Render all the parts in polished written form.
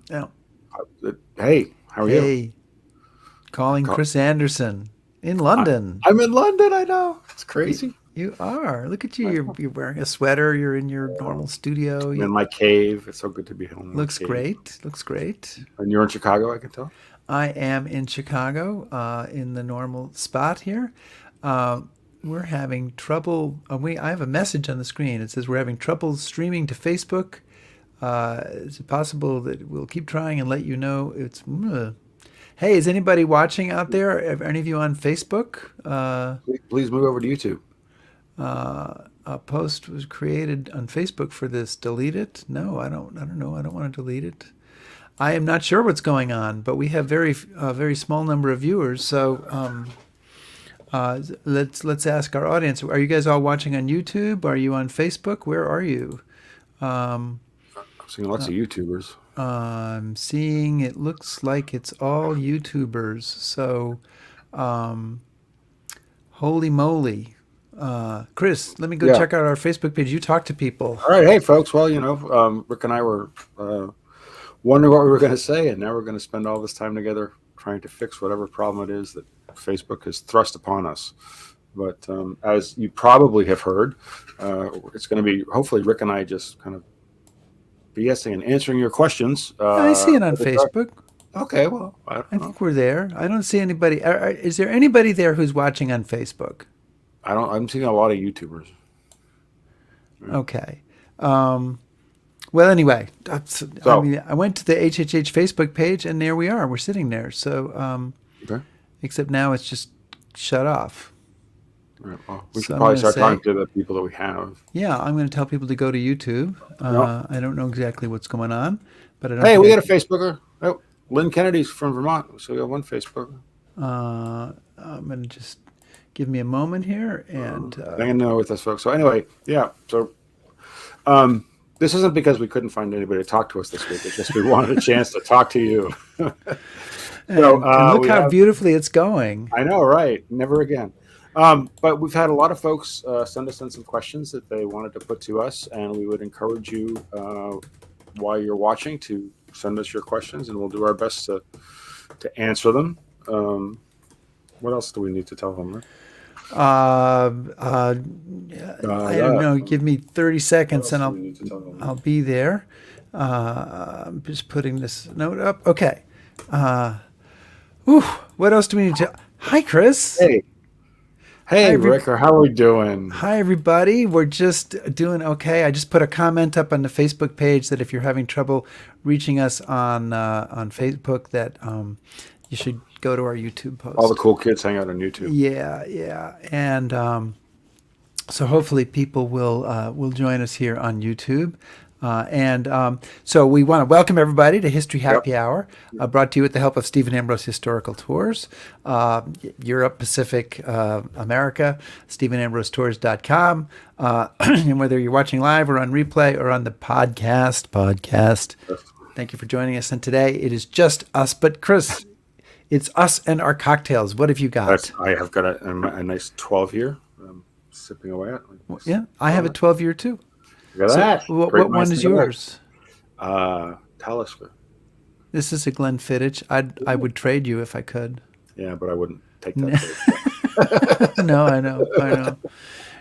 Yeah. Hey, how are you? Hey, calling Ca- Chris Anderson in I, London. I'm in London. I know it's You, crazy. you are. Look at you. I You're wearing a sweater. You're in your normal studio. am in my cave. It's so good to be home in my Looks cave. great. Looks great. And you're in Chicago, I can tell. I am in Chicago, in the normal spot here. Uh, we're having trouble. I have a message on the screen. It says we're having trouble streaming to Facebook. Is it possible that we'll keep trying and let you know? Hey, is anybody watching out there? Are any of you on Facebook? Please move over to YouTube. A post was created on Facebook for this. Delete it? No, I don't. I don't know. I don't want to delete it. I am not sure what's going on, but we have very small number of viewers. So let's ask our audience. Are you guys all watching on YouTube? Are you on Facebook? Where are you? Um, I'm seeing lots of YouTubers. I'm seeing it looks like it's all YouTubers. So, um, holy moly. Chris, let me go Yeah. check out our Facebook page. You talk to people. All right. Hey, folks. Well, Rick and I were wondering what we were going to say, and now we're going to spend all this time together trying to fix whatever problem it is that Facebook has thrust upon us. But as you probably have heard, it's going to be hopefully Rick and I just kind of BSing and answering your questions. I see it on Facebook. Okay, well, I I don't know. think we're there. I don't see anybody. Is there anybody there who's watching on Facebook? I don't. I'm seeing a lot of YouTubers. Yeah. Okay. Um, well, anyway, I So, mean, I went to the HHH Facebook page, and there we are. We're sitting there. So, okay. except now it's just shut off. All right, well, we So should I'm probably going to start say, talking to the people that we have. yeah, I'm going to tell people to go to YouTube. No. I don't know exactly what's going on, but I don't Hey, think we got a Facebooker. Oh, Lynn Kennedy's from Vermont, so we got one Facebooker. I'm going to just give me a moment here. And Hang in there with us, folks. So anyway, yeah. So this isn't because we couldn't find anybody to talk to us this week. It's just we wanted a chance to talk to you. So and look we how have. beautifully it's going. I know, right? Never again. But we've had a lot of folks send us in some questions that they wanted to put to us, and we would encourage you while you're watching to send us your questions, and we'll do our best to answer them. What else do we need to tell them? Right? Uh, uh, I don't Yeah. know. Give me 30 What seconds, else and do I'll we need to tell them? I'll be there. I'm just putting this note up. Okay. Uh, whew, what else do we need to? Hi, Chris. Hey, Hi, hey, Rick, how are we doing? Hi, everybody. We're just doing okay. I just put a comment up on the Facebook page that if you're having trouble reaching us on Facebook, that you should go to our YouTube All the post. cool kids hang out on YouTube. Yeah, yeah, and so hopefully people will join us here on YouTube. So we want to welcome everybody to History Yep. Happy Hour, brought to you with the help of Stephen Ambrose Historical Tours, Europe, Pacific, America, StephenAmbroseTours.com. And whether you're watching live or on replay or on the podcast, thank you for joining us. And today it is just us, but Chris, it's us and our cocktails. What have you got? I have got a nice 12 here. I'm sipping away at. Yeah, I have a 12-year too. Look at So that. Great what one minds is think alike. yours? Talisker. This is a Glenfiddich. I would trade you if I could. Yeah, but I wouldn't take that. No, I know.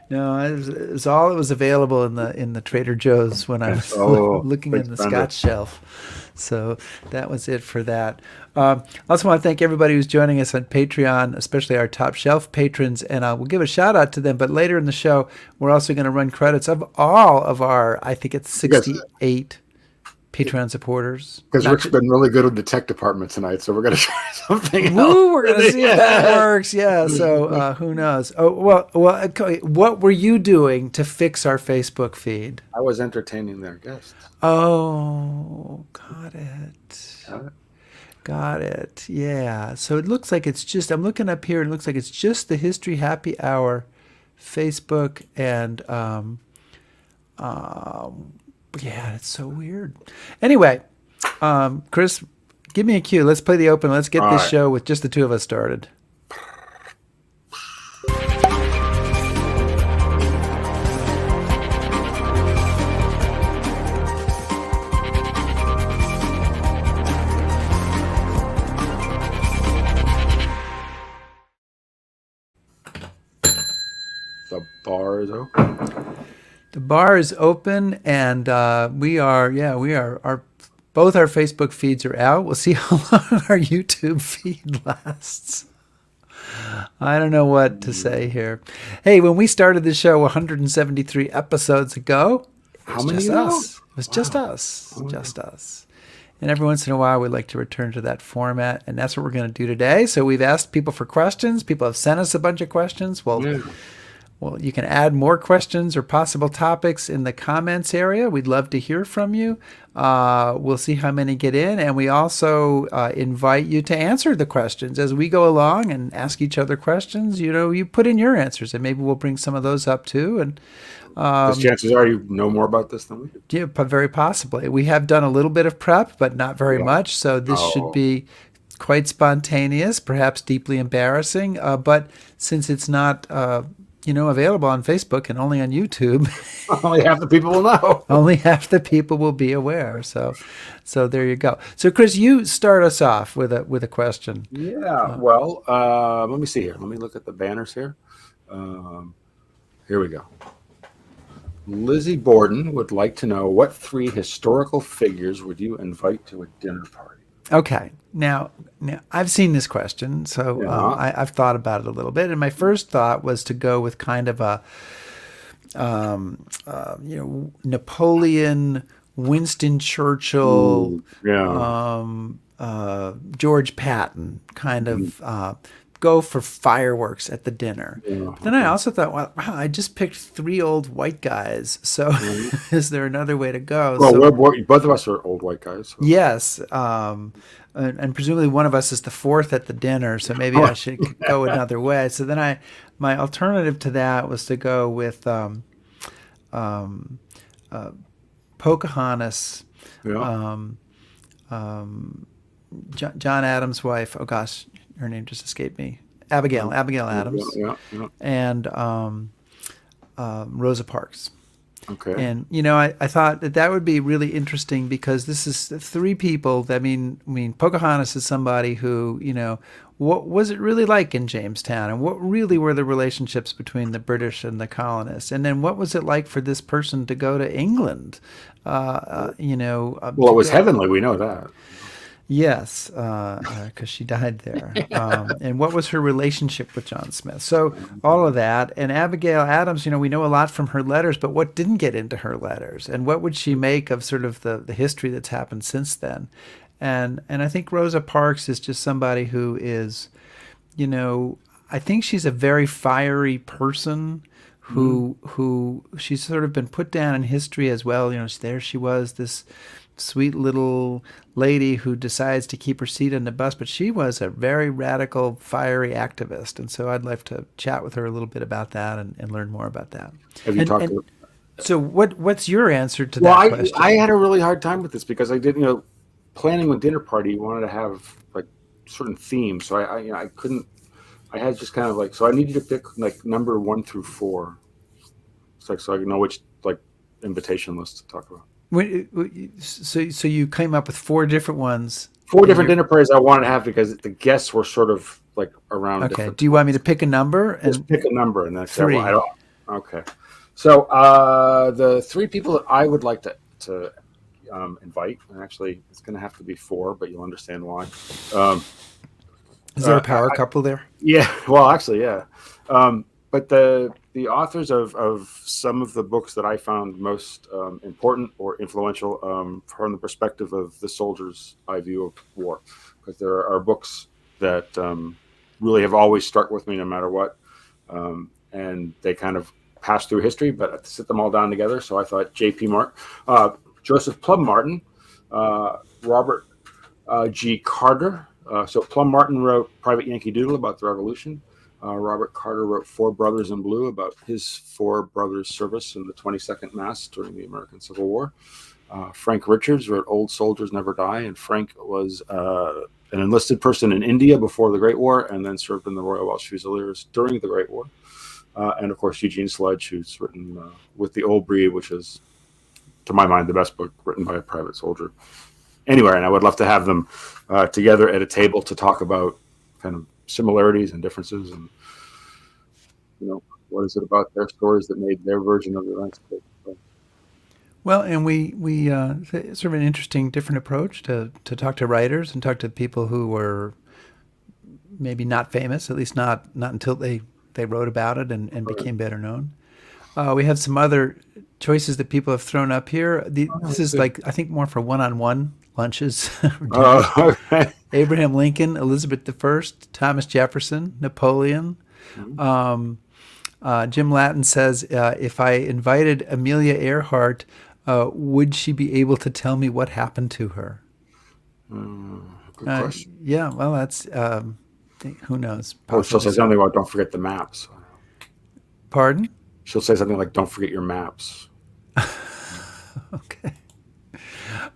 No, it was all that was available in the Trader Joe's when I was Oh, looking big in the spender. Scotch shelf. So that was it for that. I also want to thank everybody who's joining us on Patreon, especially our top shelf patrons, and we'll give a shout out to them. But later in the show, we're also going to run credits of all of our, I think it's Because 68 Patreon supporters. Rick's been really good with the tech department tonight, so we're going to try something else. Woo, we're gonna see if that works. Yeah. So who knows? Oh well. Okay, what were you doing to fix our Facebook feed? I was entertaining their guests. Oh, got it. Uh, Got it. Yeah. So it looks like it's just. I'm looking up here. It looks like it's just the History Happy Hour, Facebook, and yeah, it's so weird. Anyway, Chris, give me a cue. Let's play the open. Let's get All this right. show with just the two of us started. bar is open. The bar is open, and we are. Our both our Facebook feeds are out. We'll see how long our YouTube feed lasts. I don't know what to say here. Hey, when we started the show 173 episodes ago, it How was many just ago? us. It was just us. Just us. And every once in a while, we like to return to that format, and that's what we're going to do today. So we've asked people for questions. People have sent us a bunch of questions. Yeah. Well, you can add more questions or possible topics in the comments area. We'd love to hear from you. We'll see how many get in, and we also invite you to answer the questions as we go along and ask each other questions. You put in your answers, and maybe we'll bring some of those up too. And Because chances are you know more about this than we do. yeah, very possibly. We have done a little bit of prep, but not very Yeah. much. So this should be quite spontaneous, perhaps deeply embarrassing. But since it's not available on Facebook and only on YouTube, Only half the people will know. only half the people will be aware. So there you go. So Chris, you start us off with a question. Yeah. Well, let me see here. Let me look at the banners here. Here we go. Lizzie Borden would like to know, what 3 historical figures would you invite to a dinner party? Okay. Now I've seen this question, so I've thought about it a little bit. And my first thought was to go with kind of a, Napoleon, Winston Churchill, George Patton kind of go for fireworks at the dinner. But then I also thought, wow, I just picked 3 old white guys. So is there another way to go? Well, So, both of us are old white guys. So. yes. And presumably one of us is the 4th at the dinner. So maybe I should go another way. So then my alternative to that was to go with Pocahontas, Yeah. John Adams' wife. Oh gosh, her name just escaped me. Abigail Adams, Yeah. and Rosa Parks. Okay. And I thought that would be really interesting because this is 3 people. I mean, Pocahontas is somebody who, what was it really like in Jamestown, and what really were the relationships between the British and the colonists, and then what was it like for this person to go to England? Well, it was heavenly. We know that. Yes, because she died there. And what was her relationship with John Smith? So all of that. And Abigail Adams, we know a lot from her letters, but what didn't get into her letters? And what would she make of sort of the history that's happened since then? And I think Rosa Parks is just somebody who is, I think she's a very fiery person who she's sort of been put down in history as well. There she was, this sweet little lady who decides to keep her seat on the bus, but she was a very radical, fiery activist. And so I'd like to chat with her a little bit about that and learn more about that. Have you talked to her? So what's your answer to that question? I had a really hard time with this because I didn't, planning a dinner party, you wanted to have like certain themes. So I couldn't, I had just kind of like, so I needed to pick like number 1 through 4. So I can know which like invitation list to talk about. So you came up with 4 different ones. 4 different dinner parties I wanted to have because the guests were sort of like around. Okay. Different. Do you want me to pick a number? Just pick a number and that's 3. Okay. So the 3 people that I would like to invite, and actually it's going to have to be 4, but you'll understand why. Is there a power couple there? Yeah. Well, actually, yeah. But the authors of some of the books that I found most important or influential from the perspective of the soldier's eye view of war, because there are books that really have always stuck with me no matter what, and they kind of pass through history, but to sit them all down together. So I thought J.P. Martin, Joseph Plum Martin, Robert G. Carter. So Plum Martin wrote Private Yankee Doodle about the Revolution. Robert Carter wrote 4 Brothers in Blue about his 4 brothers' service in the 22nd Mass during the American Civil War. Frank Richards wrote Old Soldiers Never Die, and Frank was an enlisted person in India before the Great War and then served in the Royal Welsh Fusiliers during the Great War. And of course, Eugene Sledge, who's written With the Old Breed, which is, to my mind, the best book written by a private soldier anywhere. And I would love to have them together at a table to talk about kind of similarities and differences and What is it about their stories that made their version of the events good? Well, and we it's sort of an interesting, different approach to talk to writers and talk to people who were maybe not famous, at least not until they wrote about it and Right. became better known. We have some other choices that people have thrown up here. This is like, I think, more for one-on-one lunches or dinners. Okay. Abraham Lincoln, Elizabeth I, Thomas Jefferson, Napoleon. Mhm. Jim Latin says, if I invited Amelia Earhart, would she be able to tell me what happened to her? Good question. Yeah, well, that's, who knows? Or she'll say Possibly. something about don't forget the maps. Pardon? She'll say something like don't forget your maps. Okay.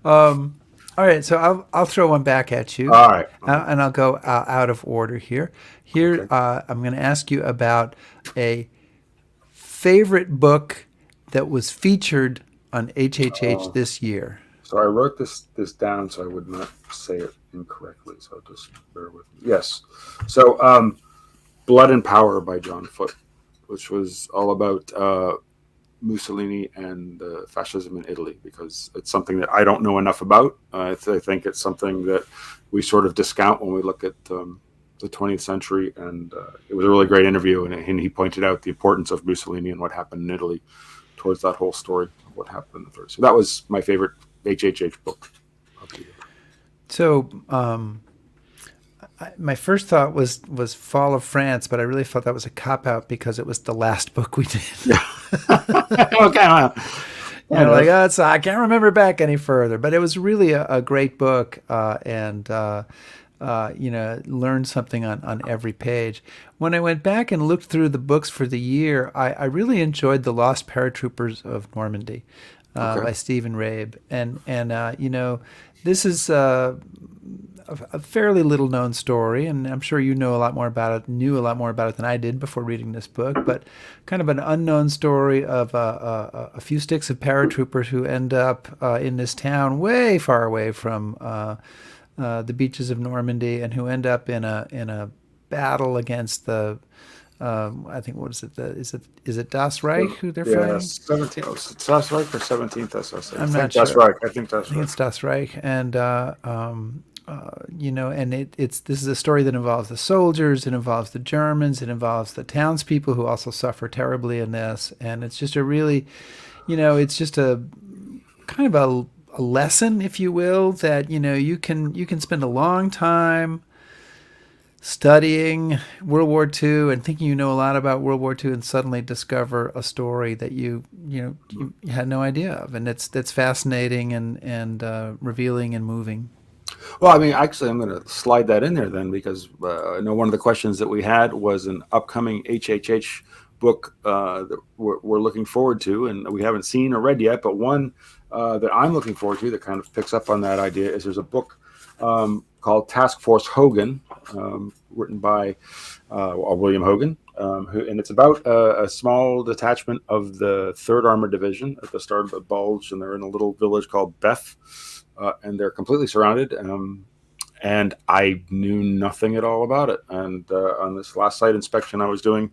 All right, so I'll throw one back at you, All right. and I'll go out of order here. Here, Okay. I'm going to ask you about a favorite book that was featured on HHH this year. So I wrote this down so I would not say it incorrectly. So just bear with me. Yes. So Blood and Power by John Foote, which was all about Mussolini and fascism in Italy, because it's something that I don't know enough about. I think it's something that we sort of discount when we look at the 20th century. And it was a really great interview, and he pointed out the importance of Mussolini and what happened in Italy towards that whole story of what happened in the third. So that was my favorite HHH book of the year. So, my first thought was Fall of France, but I really thought that was a cop out because it was the last book we did. Okay. Well, Like, oh, I can't remember back any further, but it was really a great book, and learned something on every page. When I went back and looked through the books for the year, I really enjoyed The Lost Paratroopers of Normandy Okay. by Stephen Rabe, and this is a fairly little known story, and I'm sure you knew a lot more about it than I did before reading this book, but kind of an unknown story of a few sticks of paratroopers who end up in this town way far away from the beaches of Normandy, and who end up in a battle against the I think, what is it? Is it Das Reich who they're Yeah, fighting? 17th. Oh, it's Das Reich or 17th SS? I'm I not think Das sure. Reich. I think Das I think Reich. it's Das Reich, and and this is a story that involves the soldiers, it involves the Germans, it involves the townspeople who also suffer terribly in this, and it's just a really, it's just a kind of a lesson, if you will, that you can spend a long time studying World War II and thinking you know a lot about World War II, and suddenly discover a story that you had no idea of, and that's fascinating and revealing and moving. Well, I mean, actually, I'm going to slide that in there then, because I know one of the questions that we had was an upcoming HHH book that we're looking forward to, and we haven't seen or read yet. But one that I'm looking forward to that kind of picks up on that idea is there's a book called Task Force Hogan, written by William Hogan, and it's about a small detachment of the 3rd Armored Division at the start of the Bulge, and they're in a little village called Beth, and they're completely surrounded. And I knew nothing at all about it. And on this last site inspection I was doing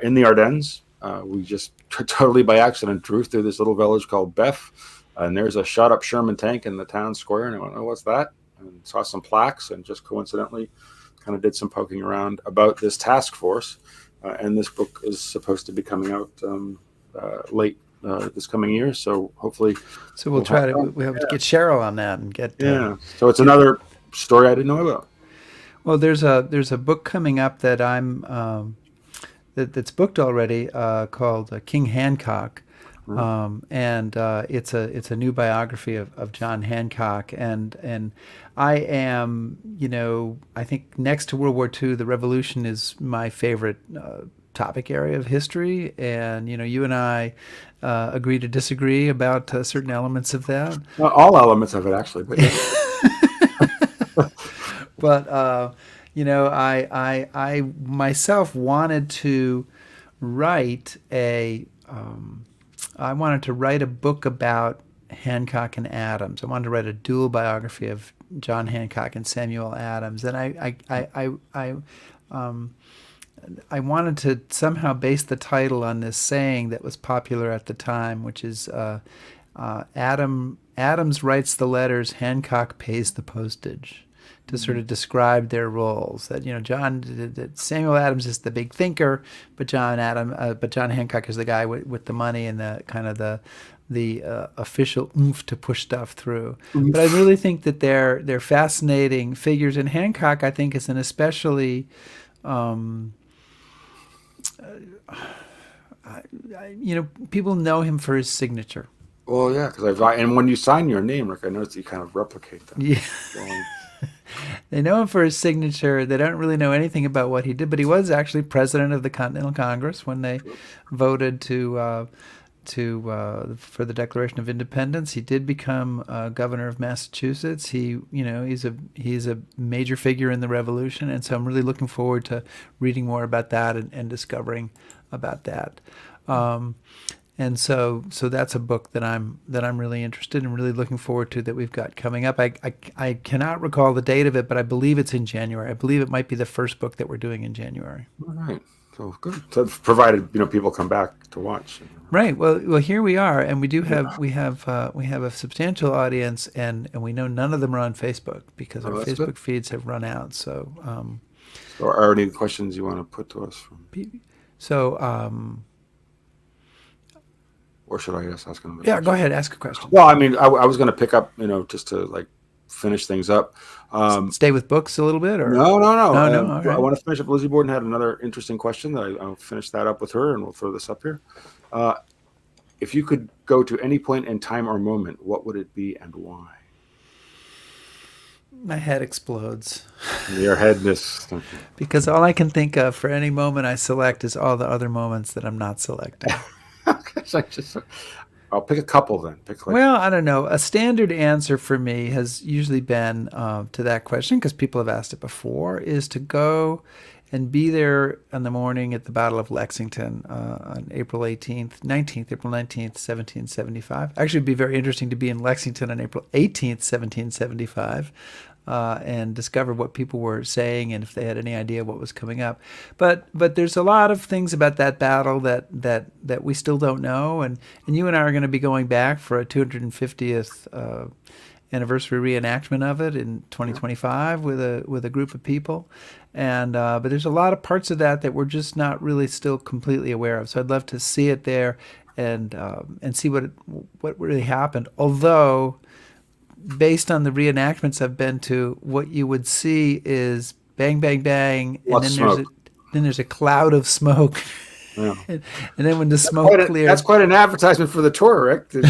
in the Ardennes, we just totally by accident drove through this little village called Beth, and there's a shot up Sherman tank in the town square, and I went, oh, what's that? And saw some plaques, and just coincidentally kind of did some poking around about this task force. And this book is supposed to be coming out late this coming year, so hopefully. So we have to get Cheryl on that and get. Yeah. So it's another story I didn't know about. Well, there's a book coming up that that's booked already, called King Hancock. And it's a new biography of John Hancock, and I am, I think next to World War II, the Revolution is my favorite topic area of history, and you and I agree to disagree about certain elements of that. Well, all elements of it, actually, but yeah. But I myself wanted to write I wanted to write a book about Hancock and Adams. I wanted to write a dual biography of John Hancock and Samuel Adams, and I wanted to somehow base the title on this saying that was popular at the time, which is Adams writes the letters, Hancock pays the postage, to sort of describe their roles. That that Samuel Adams is the big thinker, but John Hancock is the guy with the money and the kind of the official oomph to push stuff through. But I really think that they're fascinating figures, and Hancock, I think, is an especially people know him for his signature. Well, yeah, because and when you sign your name, Rick, I noticed you kind of replicate that. Yeah. Well, They know him for his signature. They don't really know anything about what he did, but he was actually president of the Continental Congress when they voted for the Declaration of Independence. He did become governor of Massachusetts. He's a major figure in the Revolution, and so I'm really looking forward to reading more about that and discovering about that. And so that's a book that I'm really interested in, really looking forward to, that we've got coming up. I cannot recall the date of it, but I believe it's in January. I believe it might be the first book that we're doing in January. all right. So good. So provided people come back to watch. Right. Well, here we are, and we have a substantial audience, and we know none of them are on Facebook because our that's Facebook good. feeds have run out. So, So are there any questions you want to put to us? Or should I just ask another yeah, question? go ahead, ask a question. Well, I mean, I was going to pick up, just to like finish things up. Stay with books a little bit, or No. No, all I right. want to finish up. Lizzie Borden had another interesting question that I'll finish that up with her, and we'll throw this up here. If you could go to any point in time or moment, what would it be and why? My head explodes Your head just. because all I can think of for any moment I select is all the other moments that I'm not selecting. Okay, so I'll pick a couple then. Pick like. Well, I don't know. A standard answer for me has usually been to that question, because people have asked it before, is to go and be there in the morning at the Battle of Lexington on April 19th, 1775. Actually, it'd be very interesting to be in Lexington on April 18th, 1775. And discover what people were saying and if they had any idea what was coming up. But there's a lot of things about that battle that we still don't know. And you and I are going to be going back for a 250th anniversary reenactment of it in 2025 with a group of people. And but there's a lot of parts of that we're just not really still completely aware of. So I'd love to see it there and see what really happened. Although, based on the reenactments I've been to, what you would see is bang, bang, bang, and then there's a cloud of smoke. Yeah. and then when the smoke clears, that's quite an advertisement for the tour, Rick. Did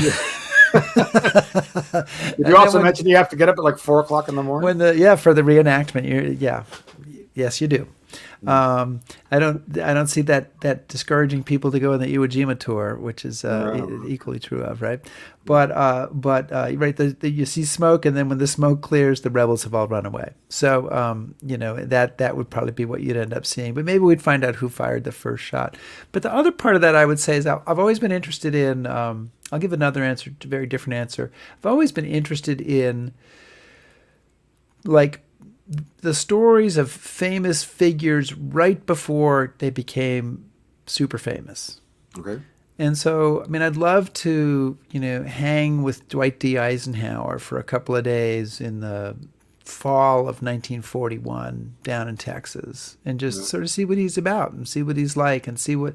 you also mention you have to get up at like 4:00 in the morning? For the reenactment, yes, you do. I don't see that discouraging people to go on the Iwo Jima tour, which is equally true of, right? But right, you see smoke, and then when the smoke clears, the rebels have all run away. So that would probably be what you'd end up seeing. But maybe we'd find out who fired the first shot. But the other part of that, I would say, is I've always been interested in. I'll give another answer, a very different answer. I've always been interested in, like, the stories of famous figures right before they became super famous. Okay. And so, I mean, I'd love to, hang with Dwight D. Eisenhower for a couple of days in the fall of 1941 down in Texas, and just sort of see what he's about and see what he's like and see what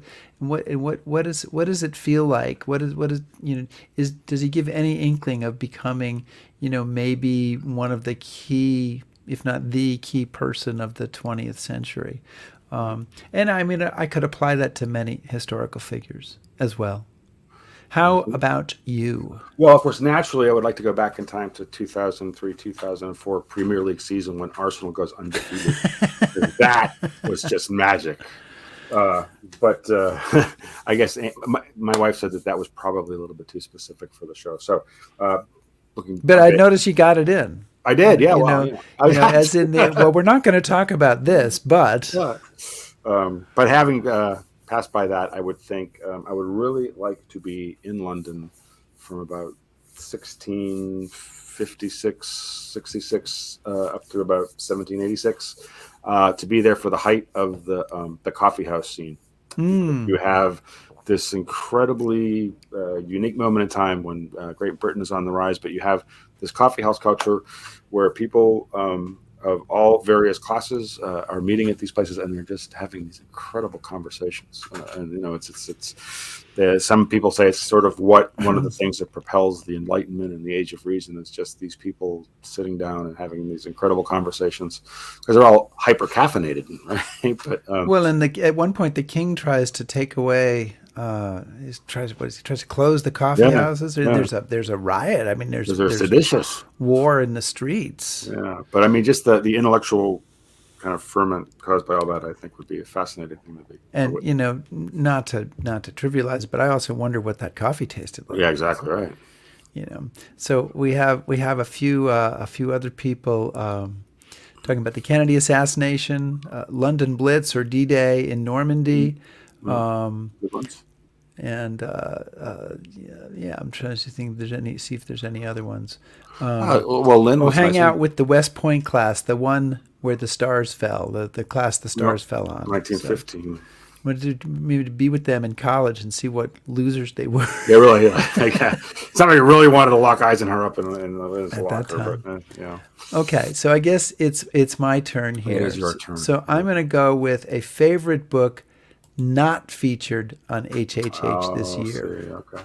does it feel like? Does he give any inkling of becoming, maybe one of the key, if not the key person of the 20th century? And I mean, I could apply that to many historical figures as well. How about you? Well, of course, naturally, I would like to go back in time to 2003, 2004 Premier League season when Arsenal goes undefeated. That was just magic. But I guess my wife said that was probably a little bit too specific for the show. So, but I noticed you got it in. I did, yeah. As in we're not going to talk about this, but having passed by that, I would think I would really like to be in London from about 1656, 66, up to about 1786, to be there for the height of the coffee house scene. You have this incredibly unique moment in time when Great Britain is on the rise, but you have this coffee house culture where people of all various classes are meeting at these places, and they're just having these incredible conversations. And some people say it's sort of one of the things that propels the Enlightenment and the Age of Reason. It's just these people sitting down and having these incredible conversations because they're all hyper caffeinated, right? But well, and at one point the king tries to take away. He tries to close the coffee houses. There's a riot. I mean, there's seditious war in the streets. Yeah, but I mean, just the intellectual kind of ferment caused by all that, I think, would be a fascinating thing to be. And not to trivialize, but I also wonder what that coffee tasted like. Yeah, exactly right. So we have a few other people talking about the Kennedy assassination, London Blitz or D-Day in Normandy. Good ones. And I'm trying to see if there's any other ones. Well, Lynn was hang out with the West Point class, the one where the stars fell, the class the stars fell on. 1915. So, wanted to maybe be with them in college and see what losers they were. Yeah, really. Somebody really wanted to lock Eisenhower up in his At locker. that time. But, yeah. Okay, so I guess it's my turn here. It is your turn. So I'm going to go with a favorite book not featured on HHH this year. See, okay.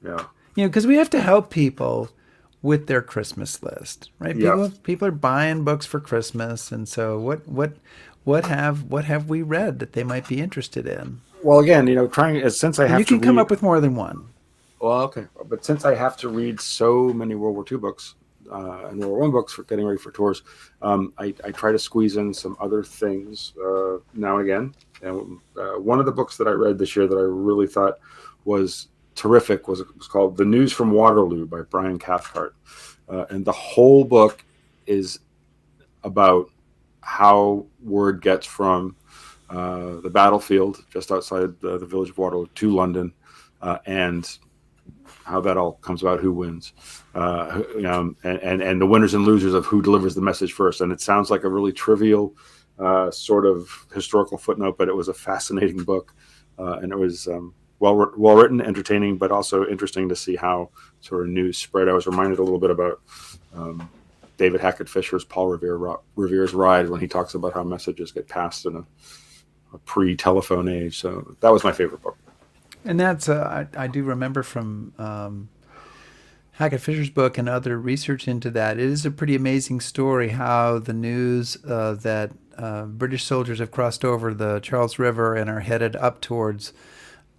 Yeah. Because we have to help people with their Christmas list, right? Yep. People are buying books for Christmas, and so what have we read that they might be interested in? Well, again, since I have you can come up with more than one. Well, okay, but since I have to read so many World War II books and World War I books for getting ready for tours, I try to squeeze in some other things now and again. And one of the books that I read this year that I really thought was terrific was called The News from Waterloo by Brian Cathcart. And the whole book is about how word gets from the battlefield just outside the village of Waterloo to London, and how that all comes about, who wins, and the winners and losers of who delivers the message first. And it sounds like a really trivial sort of historical footnote, but it was a fascinating book, and it was well written, entertaining, but also interesting to see how sort of news spread. I was reminded a little bit about David Hackett Fisher's Paul Revere's Ride, when he talks about how messages get passed in a pre-telephone age. So that was my favorite book. And that's I do remember from Hackett Fisher's book and other research into that. It is a pretty amazing story how the news that British soldiers have crossed over the Charles River and are headed up towards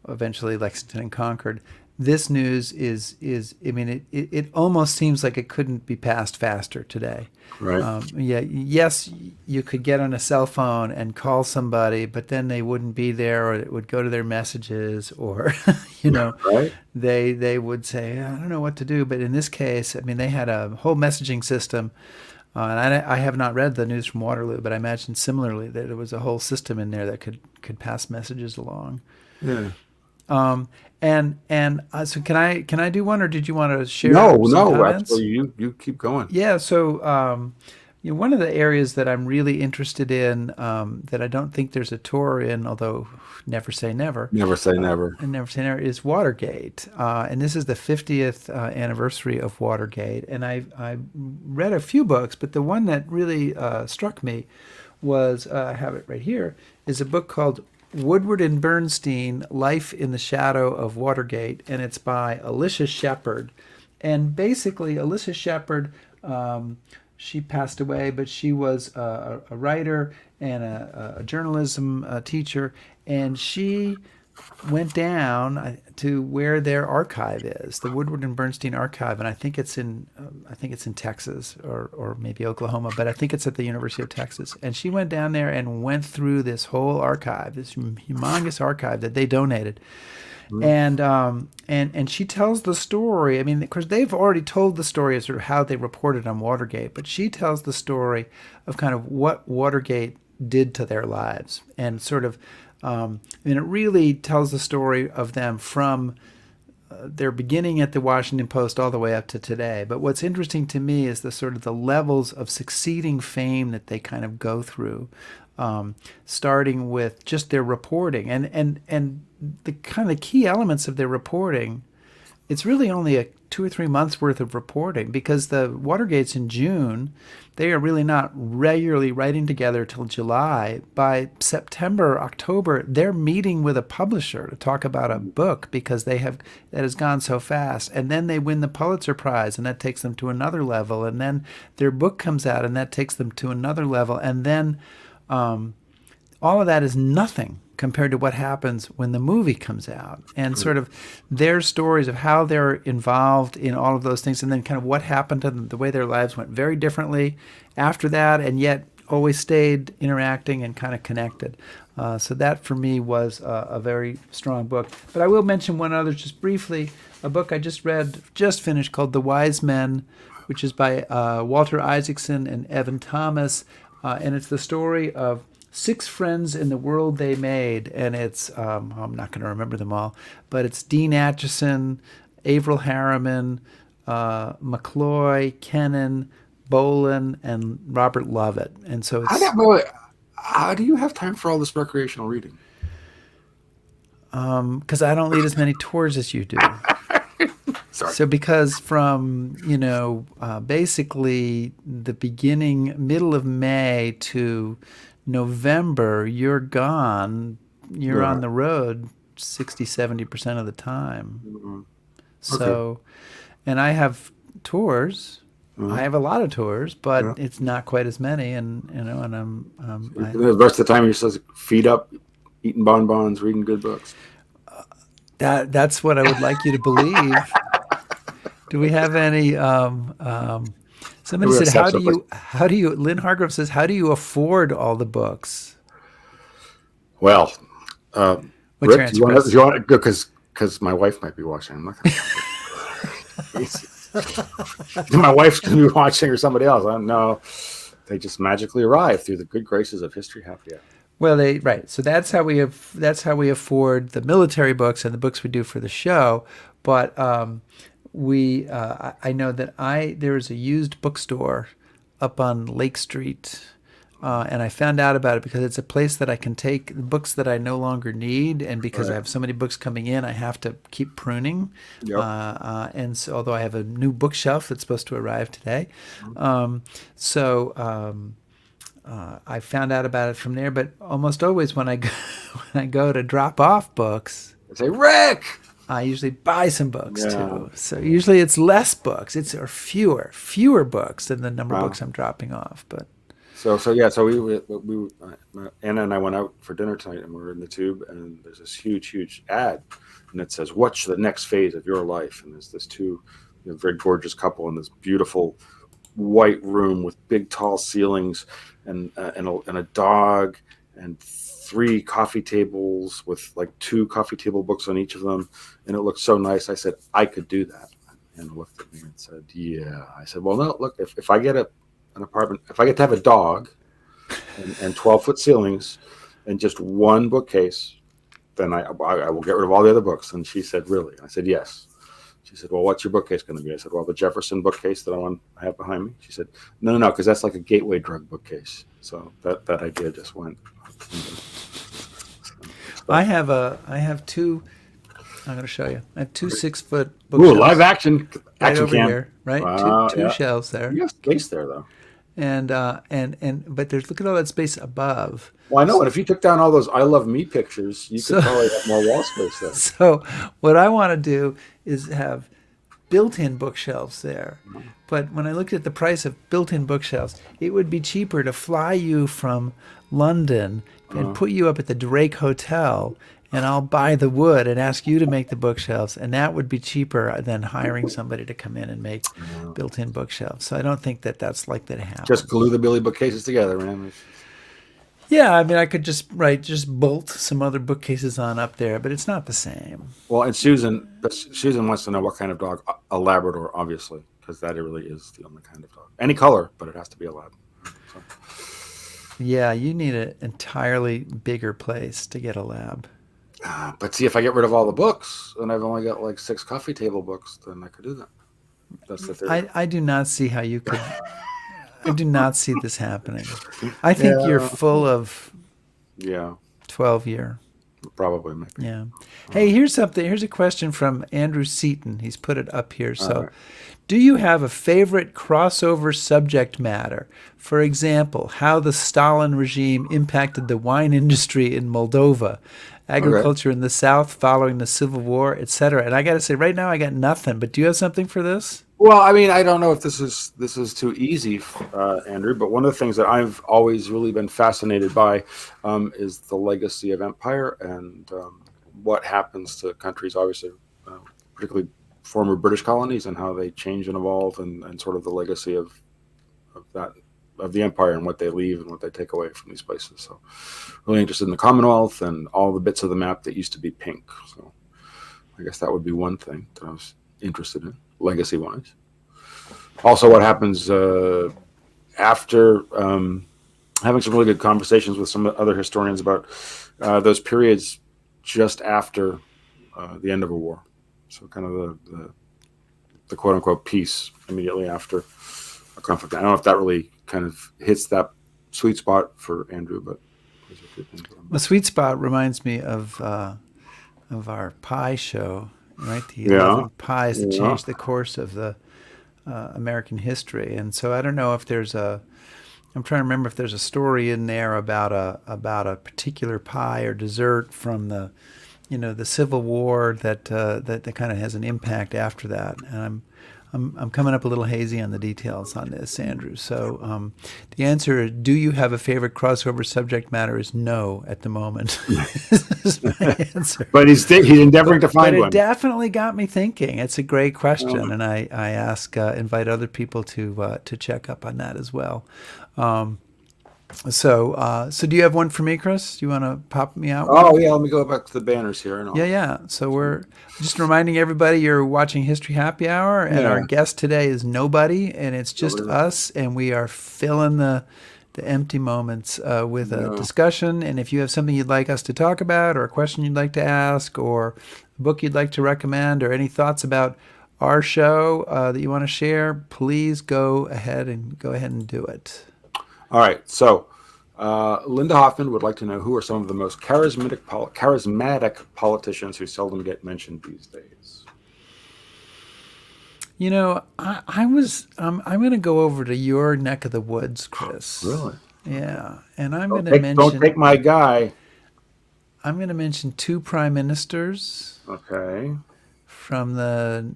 eventually Lexington and Concord. This news is I mean, it almost seems like it couldn't be passed faster today. Right. Yes, you could get on a cell phone and call somebody, but then they wouldn't be there, or it would go to their messages, or right. they would say, I don't know what to do. But in this case, I mean, they had a whole messaging system. And I have not read The News from Waterloo, but I imagine similarly that there was a whole system in there that could pass messages along. Yeah. So can I do one, or did you want to share? No, comments? actually, you keep going. Yeah. So one of the areas that I'm really interested in that I don't think there's a tour in, although never say never. Never say never. And never say never is Watergate, and this is the 50th anniversary of Watergate. And I read a few books, but the one that really struck me was I have it right here, is a book called Woodward and Bernstein, Life in the Shadow of Watergate, and it's by Alicia Shepard. And basically, Alicia Shepard, she passed away, but she was a writer and a journalism teacher, and she went down to where their archive is, the Woodward and Bernstein archive, and I think it's in Texas or maybe Oklahoma, but I think it's at the University of Texas. And she went down there and went through this whole archive, this humongous archive that they donated. And she tells the story. I mean, of course, they've already told the story of sort of how they reported on Watergate, but she tells the story of kind of what Watergate did to their lives, and sort of, and it really tells the story of them from they're beginning at the Washington Post all the way up to today. But what's interesting to me is the sort of the levels of succeeding fame that they kind of go through, starting with just their reporting and the kind of key elements of their reporting. It's really only a 2 or 3 months worth of reporting because the Watergate's in June. They are really not regularly writing together till July. By September, October, they're meeting with a publisher to talk about a book because that has gone so fast. And then they win the Pulitzer Prize, and that takes them to another level. And then their book comes out, and that takes them to another level. And then all of that is nothing compared to what happens when the movie comes out, and sort of their stories of how they're involved in all of those things, and then kind of what happened to them, the way their lives went very differently after that, and yet always stayed interacting and kind of connected. So that for me was a very strong book. But I will mention one other just briefly, a book I just finished called The Wise Men, which is by Walter Isaacson and Evan Thomas, and it's the story of 6 friends in the world they made, and it's I'm not going to remember them all, but it's Dean Acheson, Averil Harriman, McCloy, Kennan, Bolin, and Robert Lovett. And so it's how do you have time for all this recreational reading? because I don't lead as many tours as you do. Sorry. So because from basically the middle of May to November, you're gone. You're on the road 60-70% of the time. Mm-hmm. So, and I have tours. Mm-hmm. I have a lot of tours, but it's not quite as many. And and The rest of the time you're supposed to feed up, eating bonbons, reading good books. that's what I would like you to believe. Do we have any? Somebody said, how do you? Lynn Hargrove says, how do you afford all the books? Well, What's Rick, your answer, do Chris? you want because my wife might be watching. I'm not gonna my wife's going to be watching or somebody else. I don't know. They just magically arrive through the good graces of History Happy Hour. Well, right. So that's how we afford the military books and the books we do for the show. But I know that there is a used bookstore up on Lake Street, and I found out about it because it's a place that I can take the books that I no longer need, and because I have so many books coming in, I have to keep pruning. Yep. And so, although I have a new bookshelf that's supposed to arrive today, I found out about it from there. But almost always when I go to drop off books, I say, Rick! I usually buy some books too. So usually it's less books. It's fewer books than the number of books I'm dropping off. But So we Anna and I went out for dinner tonight, and we were in the tube, and there's this huge ad, and it says, "What's the next phase of your life?" And there's this two very gorgeous couple in this beautiful white room with big tall ceilings, and a dog, and 3 coffee tables with like 2 coffee table books on each of them, and it looked so nice. I said, I could do that, and looked at me and said, yeah. I said, well, no, look, if I get an apartment, if I get to have a dog and 12-foot ceilings and just one bookcase, then I will get rid of all the other books. And she said, really? And I said, yes. She said, well, what's your bookcase going to be? I said, well, the Jefferson bookcase that I have behind me. She said, no, because that's like a gateway drug bookcase. So that idea just went. I have 2. I'm going to show you. I have 2 6-foot bookshelves. Ooh, live action right over cam. here, right? Two shelves there. You have space there, though. And but look at all that space above. Well, I know. And if you took down all those "I Love Me" pictures, you could probably have more wall space there. So what I want to do is have built-in bookshelves there. But when I looked at the price of built-in bookshelves, it would be cheaper to fly you from London and put you up at the Drake Hotel, and I'll buy the wood and ask you to make the bookshelves, and that would be cheaper than hiring somebody to come in and make built-in bookshelves. So I don't think that that's likely to happen. Just glue the Billy bookcases together, man. Yeah, I mean, I could just bolt some other bookcases on up there, but it's not the same. Well, and Susan wants to know what kind of dog. A Labrador, obviously, because that really is the only kind of dog. Any color, but it has to be a Lab. So. Yeah, you need an entirely bigger place to get a Lab. But see, if I get rid of all the books and I've only got like 6 coffee table books, then I could do that. That's the theory. I do not see how you could. I do not see this happening. I think you're Yeah. full of Yeah, 12-year. probably maybe. Yeah. Hey, here's something. Here's a question from Andrew Seaton. He's put it up here. So, right. do you have a favorite crossover subject matter? For example, how the Stalin regime impacted the wine industry in Moldova, agriculture in the South following the Civil War, etc. And I got to say, right now, I got nothing. But do you have something for this? Well, I mean, I don't know if this is too easy, Andrew. But one of the things that I've always really been fascinated by is the legacy of empire and what happens to countries, obviously, particularly former British colonies, and how they change and evolve, and sort of the legacy of that of the empire and what they leave and what they take away from these places. So, really interested in the Commonwealth and all the bits of the map that used to be pink. So, I guess that would be one thing that I was interested in, legacy-wise. Also, what happens after having some really good conversations with some other historians about those periods just after the end of a war. So, kind of the quote-unquote peace immediately after a conflict. I don't know if that really kind of hits that sweet spot for Andrew, but those are a few things. The sweet spot reminds me of our pie show, right? The Yeah. 11 pies that Yeah. changed the course of the American history. And so I don't know if there's I'm trying to remember if there's a story in there about a particular pie or dessert from the Civil War that kind of has an impact after that. And I'm coming up a little hazy on the details on this, Andrew. So the answer, do you have a favorite crossover subject matter, is no at the moment. Is my answer. But he's endeavoring to But find it one. definitely got me thinking. It's a great question, and I invite other people to check up on that as well. So do you have one for me, Chris? Do you want to pop me out one? Oh yeah, let me go back to the banners here. And Yeah. So we're just reminding everybody you're watching History Happy Hour, and our Yeah. guest today is nobody, and it's just Nobody. us, and we are filling the empty moments with a Yeah. discussion. And if you have something you'd like us to talk about, or a question you'd like to ask, or a book you'd like to recommend, or any thoughts about our show that you want to share, please go ahead and do it. All right. So, Linda Hoffman would like to know who are some of the most charismatic politicians who seldom get mentioned these days. I'm going to go over to your neck of the woods, Chris. Really? Yeah, and I'm going Don't to take, mention don't take my guy. I'm going to mention two prime ministers Okay. from the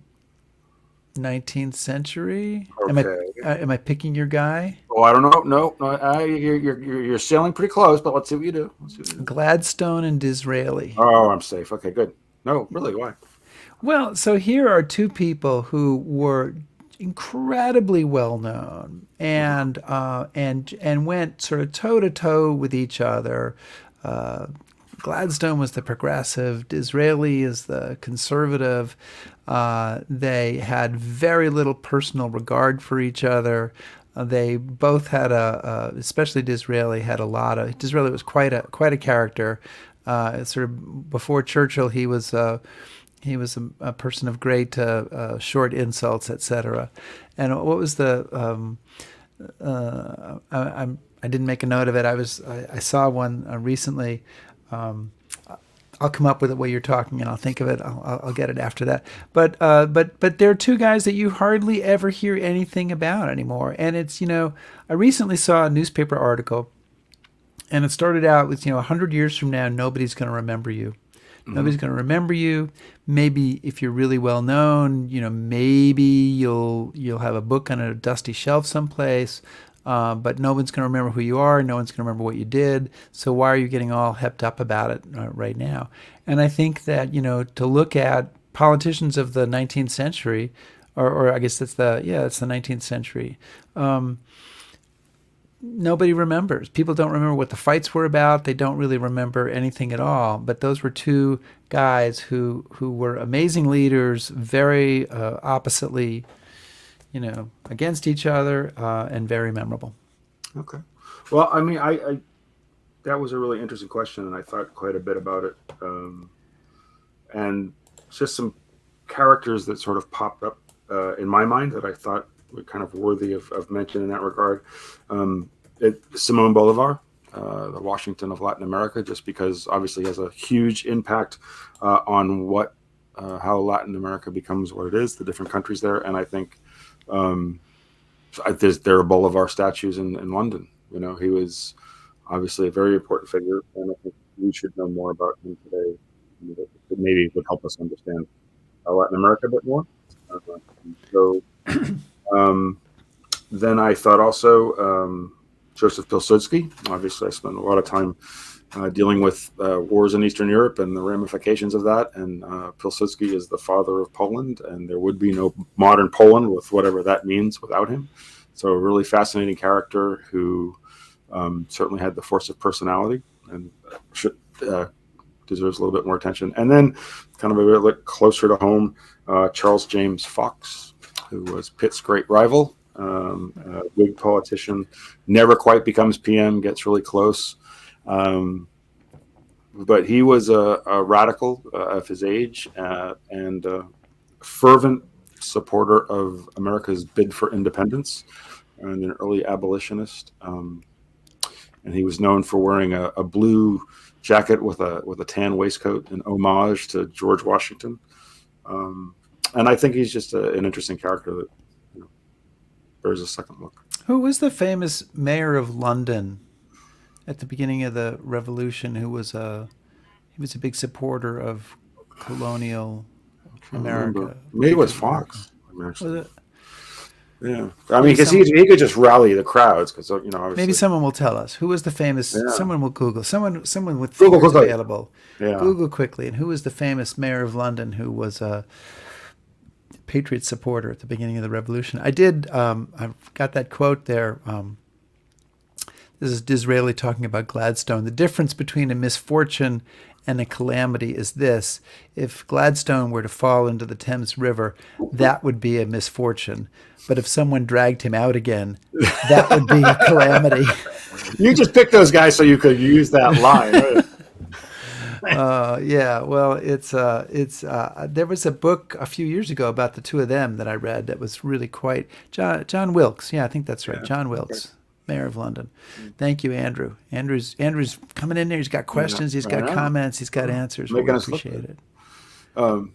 19th century. Okay. Am I picking your guy? Oh, I don't know. No. You're sailing pretty close, but let's see what you do. Gladstone and Disraeli. Oh, I'm safe. Okay, good. No, really, why? Well, so here are two people who were incredibly well known and went sort of toe to toe with each other. Gladstone was the progressive. Disraeli is the conservative. They had very little personal regard for each other. They both had especially Disraeli had a lot of. Disraeli was quite a character. Sort of before Churchill, he was a person of great short insults, etc. And what was the? I didn't make a note of it. I saw one recently. I'll come up with it while you're talking, and I'll think of it. I'll get it after that. But there are two guys that you hardly ever hear anything about anymore. And it's I recently saw a newspaper article, and it started out with 100 years from now, nobody's going to remember you. Nobody's going to remember you. Maybe if you're really well known, maybe you'll have a book on a dusty shelf someplace. But no one's going to remember who you are. No one's going to remember what you did. So why are you getting all hepped up about it right now? And I think that, to look at politicians of the 19th century, or I guess it's the 19th century, nobody remembers. People don't remember what the fights were about. They don't really remember anything at all. But those were two guys who were amazing leaders, very oppositely against each other, and very memorable. Okay. Well, I mean, I that was a really interesting question, and I thought quite a bit about it. and just some characters that sort of popped up in my mind that I thought were kind of worthy of mention in that regard. Simon Bolivar, the Washington of Latin America, just because obviously he has a huge impact on how Latin America becomes what it is, the different countries there. And I think there are Bolivar statues in London. You know, he was obviously a very important figure, and I think we should know more about him today. That maybe would help us understand Latin America a bit more. So then I thought also Joseph Pilsudski. Obviously, I spent a lot of time dealing with wars in Eastern Europe and the ramifications of that. And Pilsudski is the father of Poland, and there would be no modern Poland with whatever that means without him. So a really fascinating character who certainly had the force of personality and deserves a little bit more attention. And then kind of a bit closer to home, Charles James Fox, who was Pitt's great rival, a Whig politician, never quite becomes PM, gets really close. But he was a radical of his age and a fervent supporter of America's bid for independence and an early abolitionist. And he was known for wearing a blue jacket with a tan waistcoat in homage to George Washington. And I think he's just an interesting character that bears a second look. Who was the famous mayor of London at the beginning of the Revolution? He was a big supporter of colonial America. Maybe it was Fox. Was it? Yeah, I mean, because he could just rally the crowds. Because obviously. Maybe someone will tell us who was the famous. Yeah. Someone will Google. Someone with Google figures quickly. Available. Yeah. Google quickly. And who was the famous mayor of London who was a Patriot supporter at the beginning of the Revolution? I did. I've got that quote there. This is Disraeli talking about Gladstone. The difference between a misfortune and a calamity is this: if Gladstone were to fall into the Thames River, that would be a misfortune. But if someone dragged him out again, that would be a calamity. You just picked those guys so you could use that line. Right? Yeah, well, it's there was a book a few years ago about the two of them that I read that was really quite John Wilkes. Yeah, I think that's right. Yeah. John Wilkes. Okay. Mayor of London. Thank you, Andrew. Andrew's coming in there. He's got questions. He's got comments. He's got answers. We appreciate it.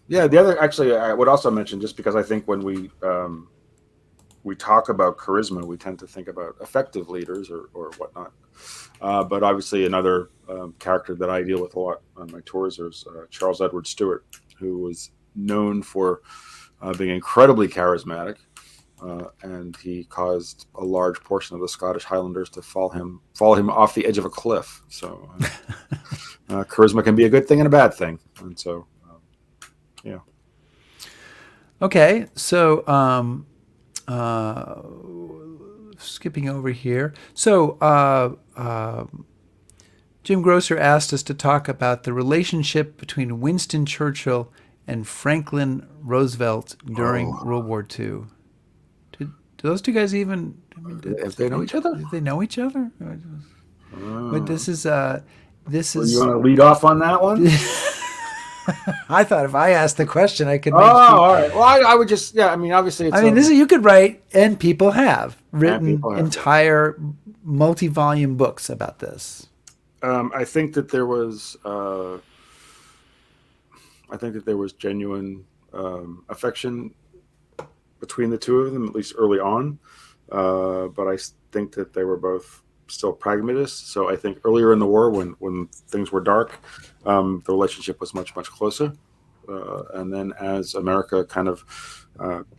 Yeah, the other, actually, I would also mention, just because I think when we talk about charisma, we tend to think about effective leaders or whatnot. But obviously, another character that I deal with a lot on my tours is Charles Edward Stuart, who was known for being incredibly charismatic. And he caused a large portion of the Scottish Highlanders to follow him off the edge of a cliff. So charisma can be a good thing and a bad thing. And so, yeah. Okay, so skipping over here. So Jim Grosser asked us to talk about the relationship between Winston Churchill and Franklin Roosevelt during World War II. Do those two guys even? If they know each other? Do they know each other? But this is. You want to lead off on that one? I thought if I asked the question, I could. All right. Well, I would just. Yeah. I mean, obviously. This is you could write, and people have written entire multi-volume books about this. I think that there was. Genuine affection between the two of them, at least early on. But I think that they were both still pragmatists. So I think earlier in the war, when things were dark, the relationship was much, much closer. And then as America kind of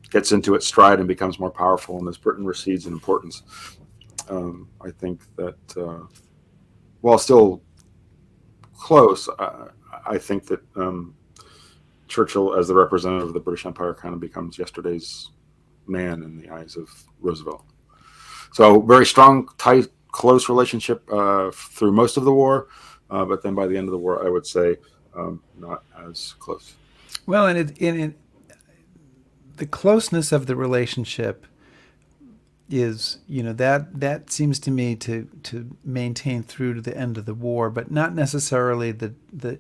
gets into its stride and becomes more powerful, and as Britain recedes in importance, I think that while still close, I think that Churchill, as the representative of the British Empire, kind of becomes yesterday's man in the eyes of Roosevelt. So very strong, tight, close relationship through most of the war, but then by the end of the war, I would say not as close. Well, and in the closeness of the relationship is, that seems to me to maintain through to the end of the war, but not necessarily the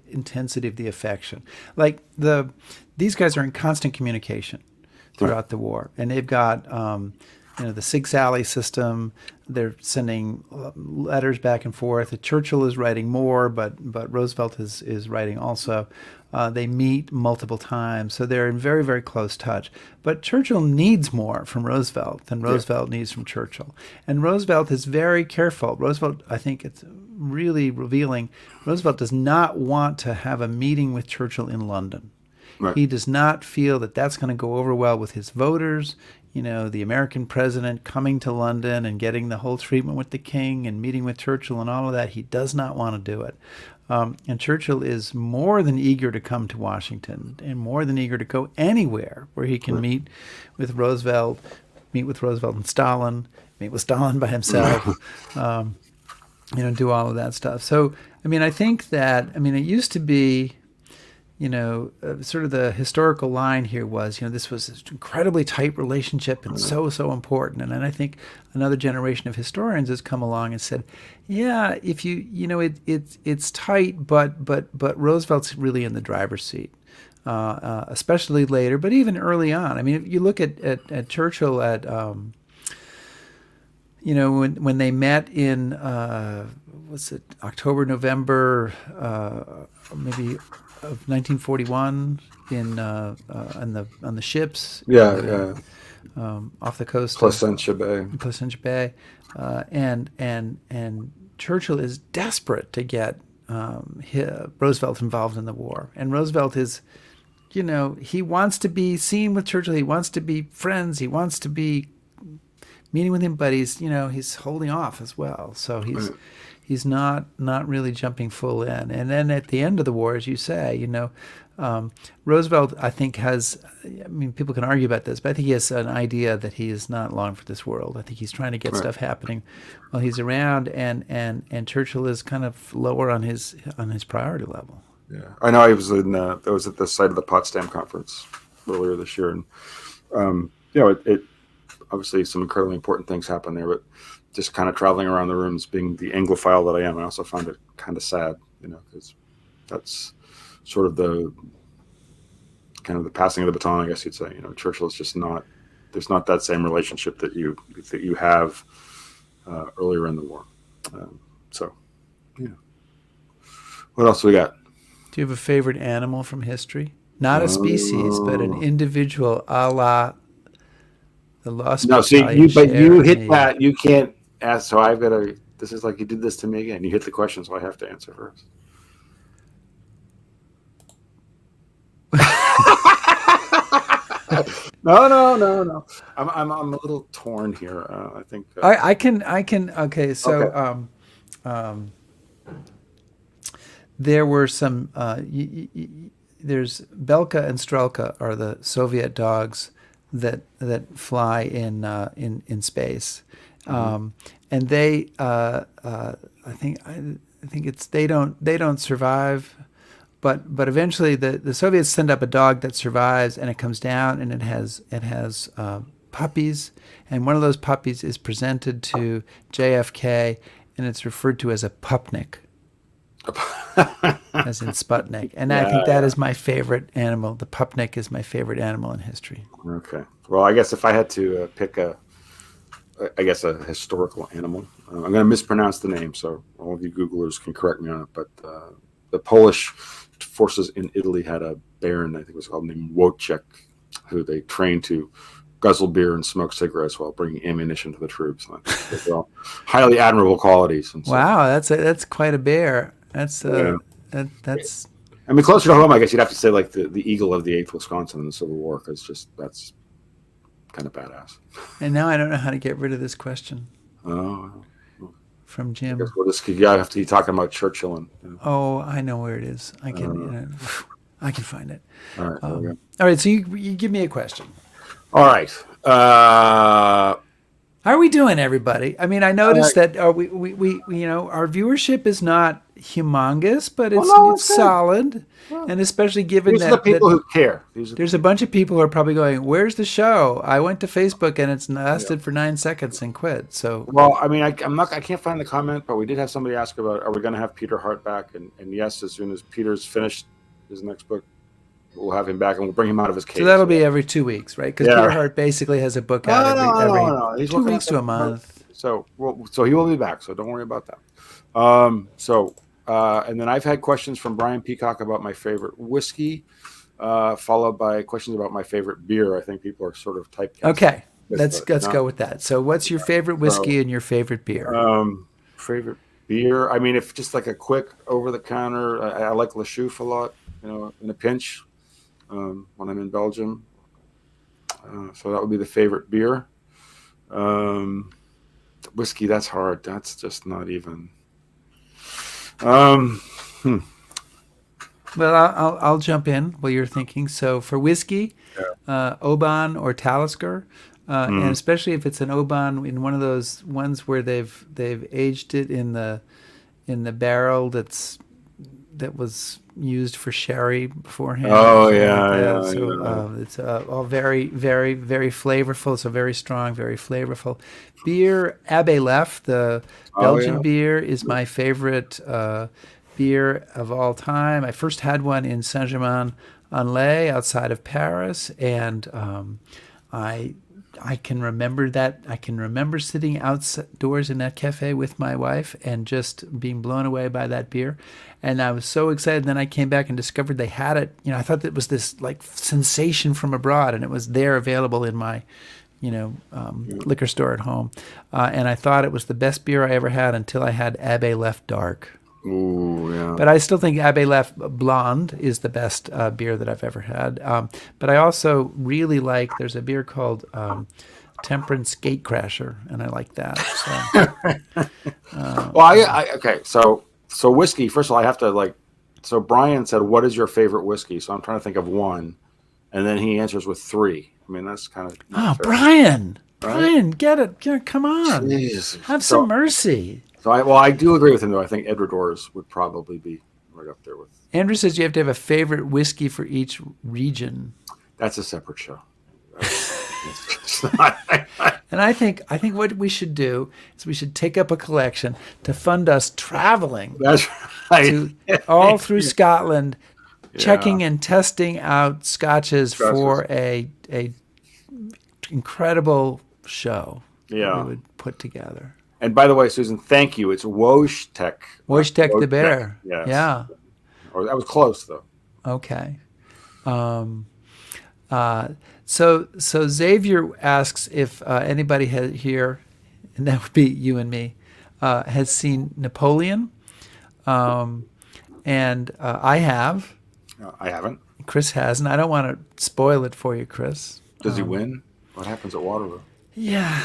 intensity of the affection. Like these guys are in constant communication throughout the war, and they've got the Sig Sally system. They're sending letters back and forth. Churchill is writing more, but Roosevelt is writing also. They meet multiple times, so they're in very, very close touch. But Churchill needs more from Roosevelt than Roosevelt needs from Churchill. And Roosevelt is very careful. Roosevelt, I think it's really revealing, Roosevelt does not want to have a meeting with Churchill in London. Right. He does not feel that that's going to go over well with his voters. The American president coming to London and getting the whole treatment with the king and meeting with Churchill and all of that, he does not want to do it. And Churchill is more than eager to come to Washington and more than eager to go anywhere where he can meet with Roosevelt and Stalin, meet with Stalin by himself, do all of that stuff. So, I think that, it used to be, sort of the historical line here was, this was an incredibly tight relationship and so important. And then I think another generation of historians has come along and said, yeah, if it's tight, but Roosevelt's really in the driver's seat, especially later, but even early on. If you look at Churchill when they met in, October, November, maybe of 1941 on the ships. Off the coast Placentia Bay. And Churchill is desperate to get Roosevelt involved in the war. And Roosevelt is, he wants to be seen with Churchill. He wants to be friends. He wants to be meeting with him, but he's holding off as well. So he's not really jumping full in. And then at the end of the war, as you say, Roosevelt, I think, has, people can argue about this, but I think he has an idea that he is not long for this world. I think he's trying to get stuff happening while he's around, and Churchill is kind of lower on his priority level. Yeah, I know. I was at the site of the Potsdam Conference earlier this year, and it obviously some incredibly important things happen there, but just kind of traveling around the rooms, being the Anglophile that I am, I also found it kind of sad, because that's sort of the passing of the baton, I guess you'd say. Churchill is just not. There's not that same relationship that you have earlier in the war. So, yeah. What else we got? Do you have a favorite animal from history? Not a species, but an individual, a la the Lost. No, see, you hit that. You can't ask. So I've got to. This is like you did this to me again. You hit the question, so I have to answer first. No. I'm a little torn here. I think I can. Okay, so okay. There were some. There's Belka and Strelka are the Soviet dogs that fly in space, and they I think it's they don't survive. But eventually the Soviets send up a dog that survives, and it comes down and it has puppies, and one of those puppies is presented to JFK, and it's referred to as a pupnik, as in Sputnik. And I think that is my favorite animal. The pupnik is my favorite animal in history. Okay. Well, I guess if I had to pick a historical animal, I'm going to mispronounce the name, so all of you Googlers can correct me on it. But the Polish forces in Italy had a baron, I think it was called, named Wojciech, who they trained to guzzle beer and smoke cigarettes while bringing ammunition to the troops. And I think they're all highly admirable qualities. And so, wow, that's quite a bear. That's that's. I mean, closer to home, I guess you'd have to say like the eagle of the 8th Wisconsin in the Civil War, because that's kind of badass. And now I don't know how to get rid of this question. Oh. From Jim. I guess we'll just have to be talking about Churchill and. Oh, I know where it is. I can find it. All right. All right. So you give me a question. All right. How are we doing, everybody? I mean, I noticed that we our viewership is not humongous, but Well, it's no, it's it's good. solid, Well, and especially given these are the that people who care. These are the there's a people. bunch of people who are probably going, "Where's the show?" I went to Facebook and it's Yeah. lasted for 9 seconds and quit. So Well, I mean, I'm not. I can't find the comment, but we did have somebody ask about, are we going to have Peter Hart back? And yes, as soon as Peter's finished his next book, we'll have him back and we'll bring him out of his so cage. that'll So be every 2 weeks, right? Because Peter yeah. Hart basically has a book out No, every no, no, every no. He's two working on weeks to a something. month. So, so he will be back. So don't worry about that. And then I've had questions from Brian Peacock about my favorite whiskey, followed by questions about my favorite beer. I think people are sort of typecast. Okay, with let's not, go with that. So, what's your favorite whiskey so, and your favorite beer? favorite beer. I mean, if just like a quick over the counter, I like Le Chouffe a lot. In a pinch, when I'm in Belgium. So that would be the favorite beer. Whiskey, that's hard. That's just not even. Hmm. Well, I'll jump in while you're thinking. So for whiskey, Oban or Talisker, and especially if it's an Oban in one of those ones where they've aged it in the barrel that was used for sherry beforehand. Oh Or something like yeah, that. yeah, So yeah. it's all very, very, very flavorful. So very strong, very flavorful. Beer, Abbé Lef, the Oh Belgian yeah. beer, is my favorite beer of all time. I first had one in Saint-Germain-en-Laye outside of Paris, and I I can remember that. I can remember sitting outdoors in that cafe with my wife and just being blown away by that beer. And I was so excited. Then I came back and discovered they had it. I thought it was this like sensation from abroad, and it was there available in my, liquor store at home. And I thought it was the best beer I ever had until I had Abbé Left Dark. Ooh, yeah. But I still think Abbé Left Blonde is the best beer that I've ever had. But I also really like, there's a beer called Temperance Gatecrasher, and I like that. So, Well, okay. So whiskey. First of all, I have to like. So Brian said, "What is your favorite whiskey?" So I'm trying to think of one, and then he answers with three. I mean, that's kind of not fair, Brian, right? Brian, get it. Come on. Jeez. Have some mercy. So I do agree with him though. I think Edward Doors would probably be right up there with. Andrew says you have to have a favorite whiskey for each region. That's a separate show. It's not, And I think what we should do is we should take up a collection to fund us traveling that's right. to all through Scotland, Yeah. checking and testing out scotches for a incredible show Yeah. that we would put together. And by the way, Susan, thank you. It's Wojtek. Wojtek the Bear. Yes. Yeah. Or that was close though. Okay. So Xavier asks if anybody here, and that would be you and me, has seen Napoleon, and I have. I haven't. Chris hasn't. I don't want to spoil it for you, Chris. Does he win? What happens at Waterloo? Yeah.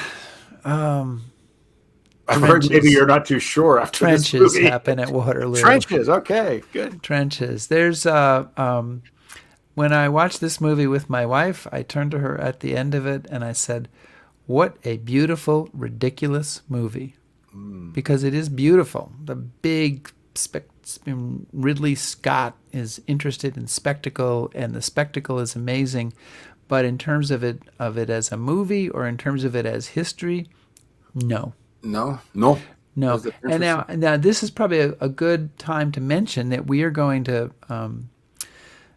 I've heard maybe you're not too sure after this Trenches movie. happen at Waterloo. Trenches. Okay, good. Trenches. There's when I watched this movie with my wife, I turned to her at the end of it and I said, "What a beautiful, ridiculous movie." Because it is beautiful. The big Ridley Scott is interested in spectacle, and the spectacle is amazing. But in terms of it as a movie, or in terms of it as history, no. No. And now this is probably a good time to mention that we are going to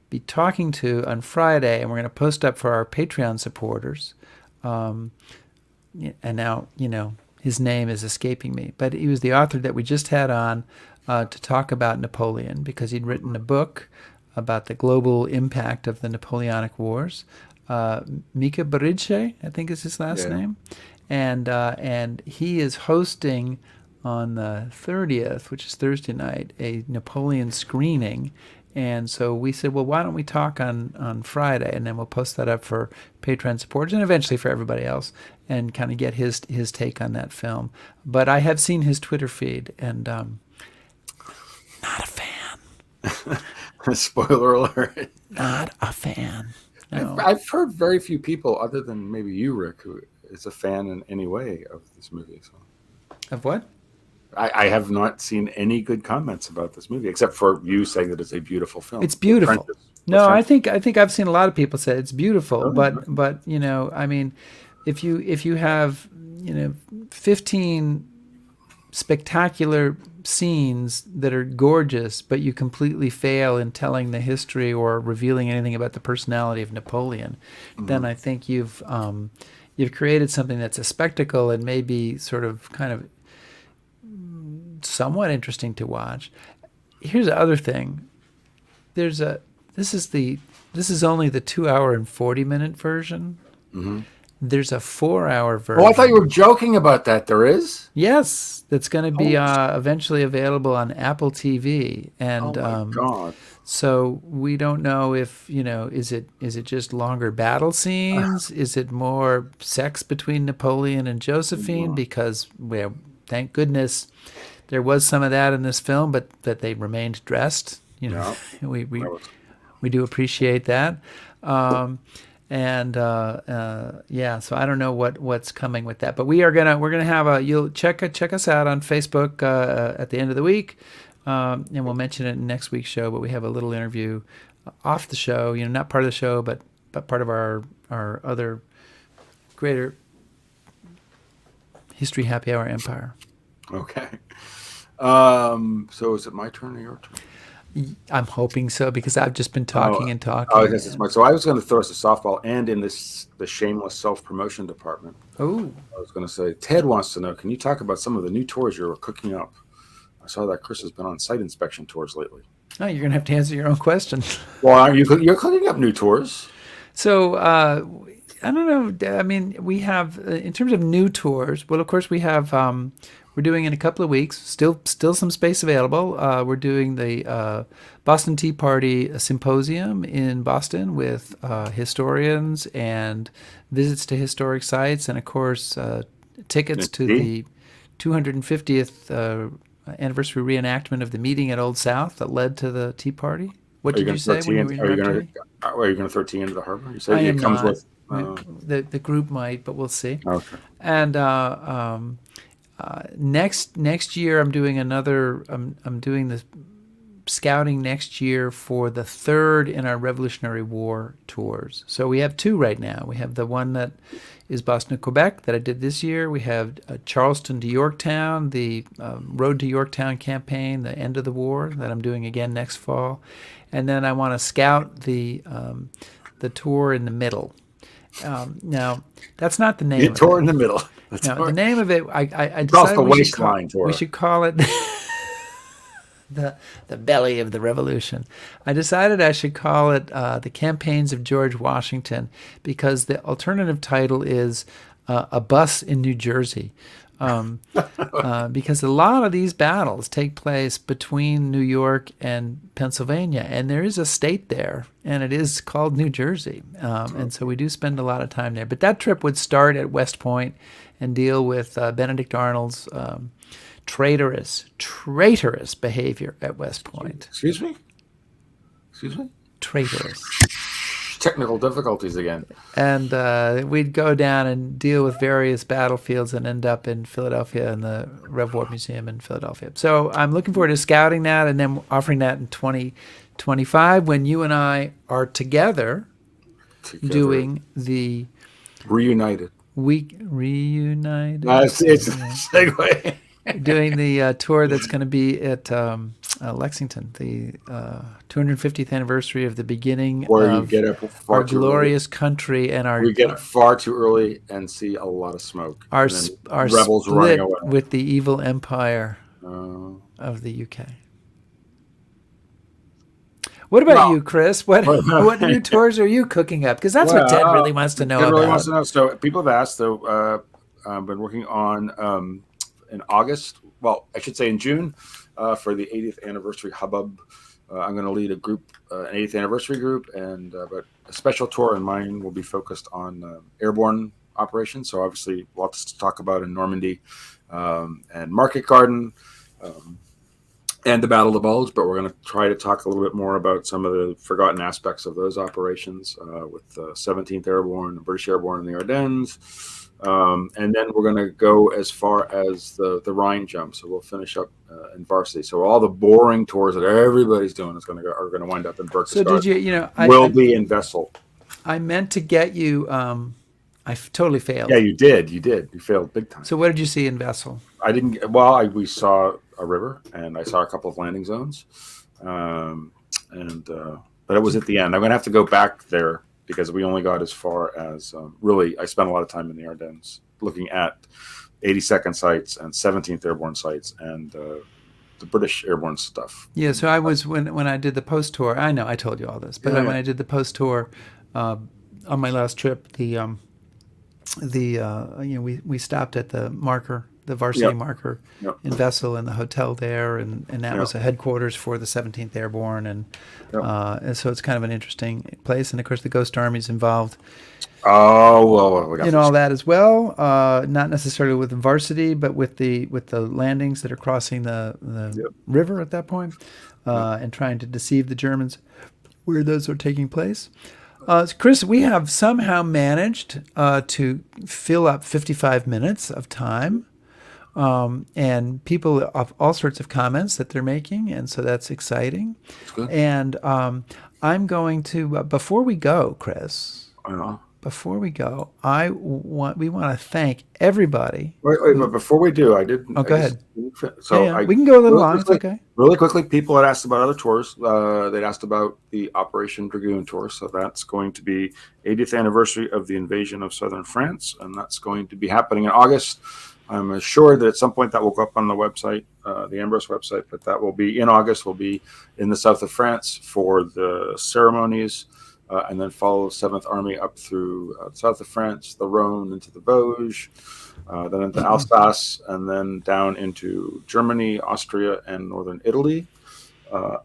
be talking to on Friday, and we're going to post up for our Patreon supporters. And now, his name is escaping me, but he was the author that we just had on to talk about Napoleon, because he'd written a book about the global impact of the Napoleonic Wars. Mika Barice, I think is his last name. And he is hosting on the 30th, which is Thursday night, a Napoleon screening. And so we said, well, why don't we talk on Friday, and then we'll post that up for Patreon supporters and eventually for everybody else, and kind of get his take on that film. But I have seen his Twitter feed, and not a fan. Spoiler alert. Not a fan. No. I've heard very few people, other than maybe you, Rick, who is a fan in any way of this movie. So. Of what? I have not seen any good comments about this movie except for you saying that it's a beautiful film. It's beautiful. Trenches. No, I Trenches. think I've seen a lot of people say it's beautiful, Oh, but I mean, if you have 15 spectacular scenes that are gorgeous, but you completely fail in telling the history or revealing anything about the personality of Napoleon, then I think you've created something that's a spectacle and maybe sort of kind of somewhat interesting to watch. Here's the other thing. This is only the 2 hour and 40-minute version. There's a 4 hour version. Oh, I thought you were joking about that. There is? Yes, that's going to be eventually available on Apple TV, and Oh my God. so we don't know if is it just longer battle scenes? Is it more sex between Napoleon and Josephine? Because well, thank goodness there was some of that in this film, but that they remained dressed. We do appreciate that. Yeah, so I don't know what's coming with that, but we're gonna have you'll check us out on Facebook at the end of the week, and we'll mention it in next week's show. But we have a little interview off the show, not part of the show, but part of our other greater history happy hour empire. Okay. So is it my turn or your turn? I'm hoping so because I've just been talking and talking. Oh, I guess it's mine. So I was going to throw us a softball, and in the shameless self-promotion department. Oh, I was going to say, Ted wants to know, can you talk about some of the new tours you're cooking up? I saw that Chris has been on site inspection tours lately. you're gonna have to answer your own question. Well, you're cooking up new tours? So I don't know. I mean, we have in terms of new tours. Well, of course, we have. We're doing in a couple of weeks. Still some space available. We're doing the Boston Tea Party Symposium in Boston with historians and visits to historic sites, and of course tickets to the 250th anniversary reenactment of the meeting at Old South that led to the Tea Party. What did you say when you were interrupting me? Are you going to throw tea into the harbor? You said I am it comes not. with. The group might, but we'll see. Okay. And next year, I'm doing I'm doing the scouting next year for the third in our Revolutionary War tours. So we have two right now. We have the one that is Boston to Quebec that I did this year. We have Charleston to Yorktown, the Road to Yorktown campaign, the end of the war that I'm doing again next fall, and then I want to scout the tour in the middle. Now, that's not the name. The tour in the middle. No, the name of it, I Cross decided the waistline tour. We should call it the belly of the revolution. I decided I should call it the Campaigns of George Washington because the alternative title is A Bus in New Jersey. Because a lot of these battles take place between New York and Pennsylvania, and there is a state there, and it is called New Jersey. And so we do spend a lot of time there. But that trip would start at West Point and deal with Benedict Arnold's traitorous behavior at West Point. Excuse me? Traitorous. Technical difficulties again. And we'd go down and deal with various battlefields and end up in Philadelphia in the Rev War Museum in Philadelphia. So I'm looking forward to scouting that and then offering that in 2025 when you and I are together. Doing the Reunited. Reunited. It's a segue. Doing the tour that's going to be at Lexington, the 250th anniversary of the beginning Where of you get up far our glorious country and our. We get up far too early and see a lot of smoke. Our rebels split running away with the evil empire of the UK. What about you, Chris? What new tours are you cooking up? Because that's what Ted really wants to know about. Really wants to know. So people have asked. So I've been working on in August. Well, I should say in June for the 80th anniversary hubbub. I'm going to lead a group, an 80th anniversary group, and but a special tour, and mine will be focused on airborne operations. So obviously, lots to talk about in Normandy and Market Garden. And the Battle of the Bulge, but we're going to try to talk a little bit more about some of the forgotten aspects of those operations with the 17th Airborne, the British Airborne in the Ardennes, And then we're going to go as far as the Rhine jump. So we'll finish up in varsity. So all the boring tours that everybody's doing are going to wind up in So did Berchtesgaden. you, Will be in Vessel. I meant to get you, totally failed. Yeah, you did. You did. You failed big time. So what did you see in Vessel? I didn't. Well, we saw a river, and I saw a couple of landing zones, but it was at the end. I'm going to have to go back there because we only got as far as really. I spent a lot of time in the Ardennes looking at 82nd sites and 17th Airborne sites and the British airborne stuff. Yeah, so I was when I did the post tour. I know I told you all this, but when I did the post tour on my last trip, we stopped at the marker, the varsity marker in Vessel, in the hotel there, and that was a headquarters for the 17th Airborne, and so it's kind of an interesting place. And of course, the Ghost Army's involved. Oh well, we got in all that as well. Not necessarily with the varsity, but with the landings that are crossing the river at that point, and trying to deceive the Germans where those are taking place. Chris, we have somehow managed to fill up 55 minutes of time, and people have all sorts of comments that they're making, and so that's exciting. That's good. And I'm going to, before we go, Chris, before we go, we want to thank everybody. Wait, but before we do, go ahead. So we can go a little long. It's okay. Really quickly, people had asked about other tours. They'd asked about the Operation Dragoon tour. So that's going to be 80th anniversary of the invasion of southern France, and that's going to be happening in August. I'm assured that at some point that will go up on the website, the Ambrose website, but that will be in August. We'll be in the south of France for the ceremonies. And then follow 7th Army up through south of France, the Rhone into the Vosges, then into Alsace, and then down into Germany, Austria, and northern Italy.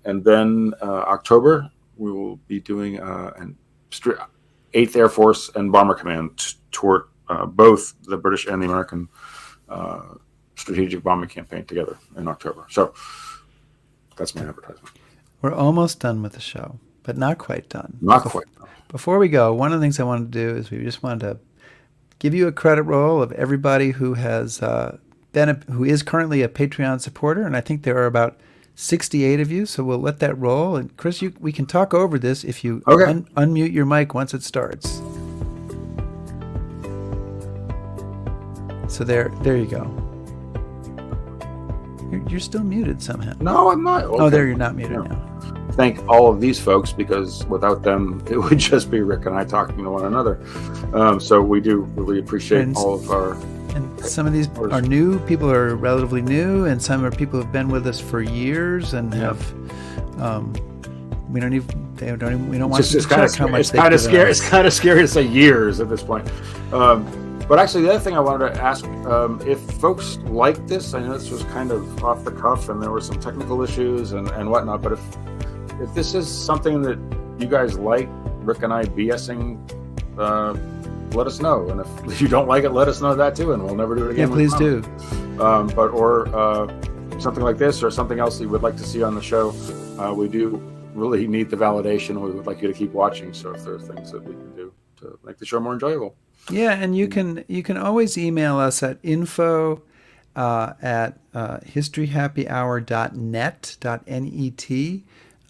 And then October, we will be doing an 8th Air Force and Bomber Command tour, both the British and the American strategic bombing campaign together in October. So that's my advertisement. We're almost done with the show, but not quite done. Not quite. Before we go, one of the things I wanted to do is we just wanted to give you a credit roll of everybody who has who is currently a Patreon supporter, and I think there are about 68 of you. So we'll let that roll. And Chris, we can talk over this if you unmute your mic once it starts. So there you go. You're still muted somehow. No, I'm not. Okay. Oh, there, you're not muted now. Thank all of these folks, because without them, it would just be Rick and I talking to one another. So we do really appreciate all of our. And some of these are new. People are relatively new, and some are people who've been with us for years and have. We don't even. We don't want to check how much. It's kind of scary. It's kind of scary to say years at this point. But actually, the other thing I wanted to ask, if folks like this, I know this was kind of off the cuff and there were some technical issues and whatnot, but if this is something that you guys like, Rick and I BSing, let us know. And if you don't like it, let us know that too, and we'll never do it again. Yeah, please do. Or something like this or something else that you would like to see on the show, we do really need the validation. We would like you to keep watching. So if there are things that we can do to make the show more enjoyable. Yeah, and you can always email us at info at historyhappyhour.net.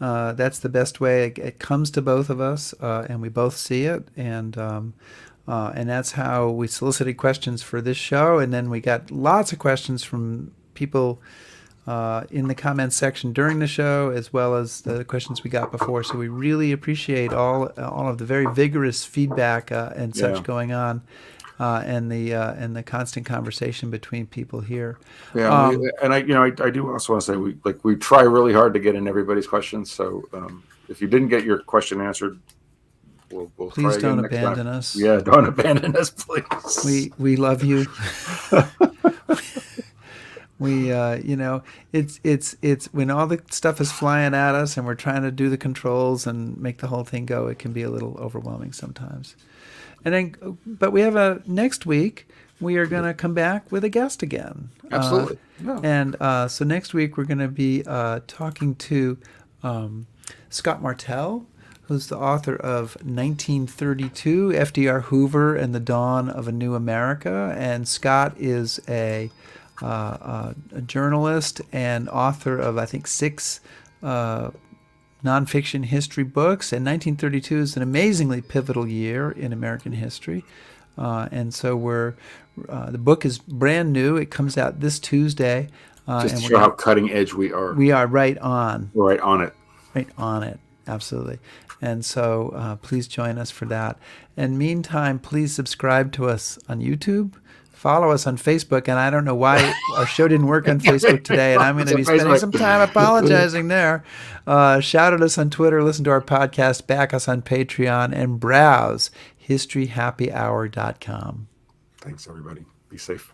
That's the best way. It comes to both of us, and we both see it, and that's how we solicited questions for this show. And then we got lots of questions from people in the comments section during the show, as well as the questions we got before. So we really appreciate all of the very vigorous feedback and such going on, and the constant conversation between people here. Yeah, and I do also want to say we try really hard to get in everybody's questions. So if you didn't get your question answered, we'll please try don't abandon us. Yeah, don't abandon us, please. We love you. We, it's when all the stuff is flying at us and we're trying to do the controls and make the whole thing go, it can be a little overwhelming sometimes. And then, but we have next week, we are going to come back with a guest again. Absolutely. And so next week we're going to be talking to Scott Martell, who's the author of 1932, FDR Hoover and the Dawn of a New America. And Scott is a journalist and author of, I think, 6 nonfiction history books. And 1932 is an amazingly pivotal year in American history. And so the book is brand new. It comes out this Tuesday. Just and to show how cutting edge we are. we are right on. We're right on it. Right on it. Absolutely. And so please join us for that. And meantime, please subscribe to us on YouTube. Follow us on Facebook. And I don't know why our show didn't work on Facebook today. And I'm going to be spending some time apologizing there. Shout at us on Twitter. Listen to our podcast. Back us on Patreon. And browse historyhappyhour.com. Thanks, everybody. Be safe.